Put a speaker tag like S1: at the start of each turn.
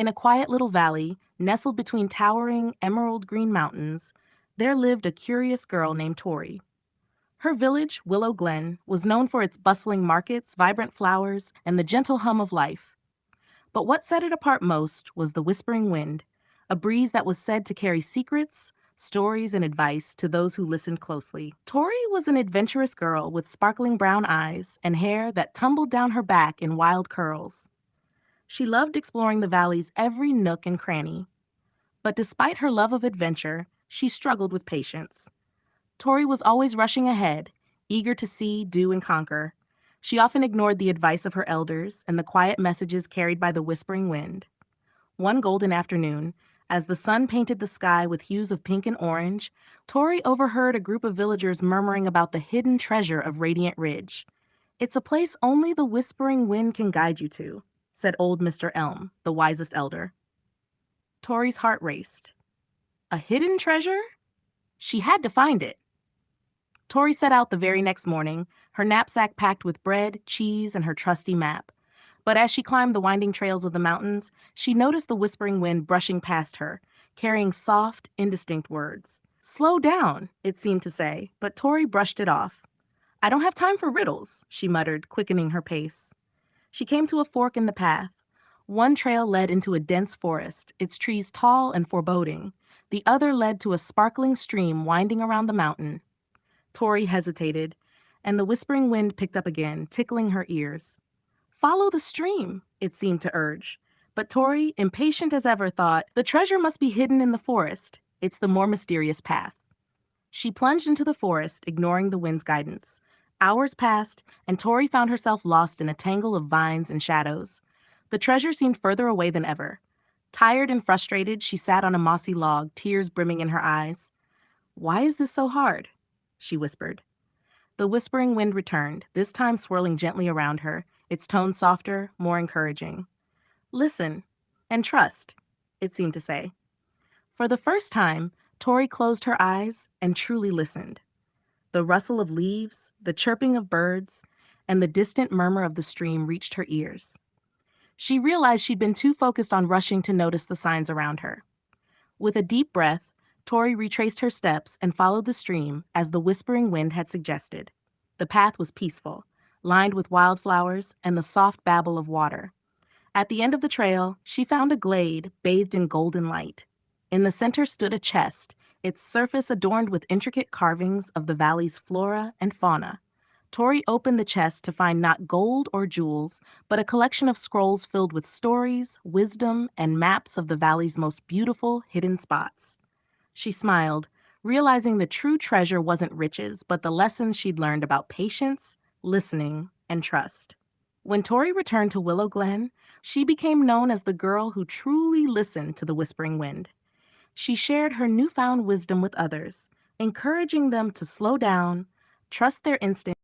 S1: In a quiet little valley, nestled between towering emerald green mountains, there lived a curious girl named Tori. Her village, Willow Glen, was known for its bustling markets, vibrant flowers, and the gentle hum of life. But what set it apart most was the whispering wind, a breeze that was said to carry secrets, stories, and advice to those who listened closely. Tori was an adventurous girl with sparkling brown eyes and hair that tumbled down her back in wild curls. She loved exploring the valley's every nook and cranny. But despite her love of adventure, she struggled with patience. Tori was always rushing ahead, eager to see, do, and conquer. She often ignored the advice of her elders and the quiet messages carried by the whispering wind. One golden afternoon, as the sun painted the sky with hues of pink and orange, Tori overheard a group of villagers murmuring about the hidden treasure of Radiant Ridge. "It's a place only the whispering wind can guide you to," said old Mr. Elm, the wisest elder. Tori's heart raced. A hidden treasure? She had to find it. Tori set out the very next morning, her knapsack packed with bread, cheese, and her trusty map. But as she climbed the winding trails of the mountains, she noticed the whispering wind brushing past her, carrying soft, indistinct words. "Slow down," it seemed to say, but Tori brushed it off. "I don't have time for riddles," she muttered, quickening her pace. She came to a fork in the path. One trail led into a dense forest, its trees tall and foreboding. The other led to a sparkling stream winding around the mountain. Tori hesitated, and the whispering wind picked up again, tickling her ears. "Follow the stream," it seemed to urge. But Tori, impatient as ever, thought, "The treasure must be hidden in the forest. It's the more mysterious path." She plunged into the forest, ignoring the wind's guidance. Hours passed, and Tori found herself lost in a tangle of vines and shadows. The treasure seemed further away than ever. Tired and frustrated, she sat on a mossy log, tears brimming in her eyes. "Why is this so hard?" she whispered. The whispering wind returned, this time swirling gently around her, its tone softer, more encouraging. "Listen and trust," it seemed to say. For the first time, Tori closed her eyes and truly listened. The rustle of leaves, the chirping of birds, and the distant murmur of the stream reached her ears. She realized she'd been too focused on rushing to notice the signs around her. With a deep breath, Tori retraced her steps and followed the stream as the whispering wind had suggested. The path was peaceful, lined with wildflowers and the soft babble of water. At the end of the trail, she found a glade bathed in golden light. In the center stood a chest, its surface adorned with intricate carvings of the valley's flora and fauna. Tori opened the chest to find not gold or jewels, but a collection of scrolls filled with stories, wisdom, and maps of the valley's most beautiful hidden spots. She smiled, realizing the true treasure wasn't riches, but the lessons she'd learned about patience, listening, and trust. When Tori returned to Willow Glen, she became known as the girl who truly listened to the whispering wind. She shared her newfound wisdom with others, encouraging them to slow down, trust their instincts,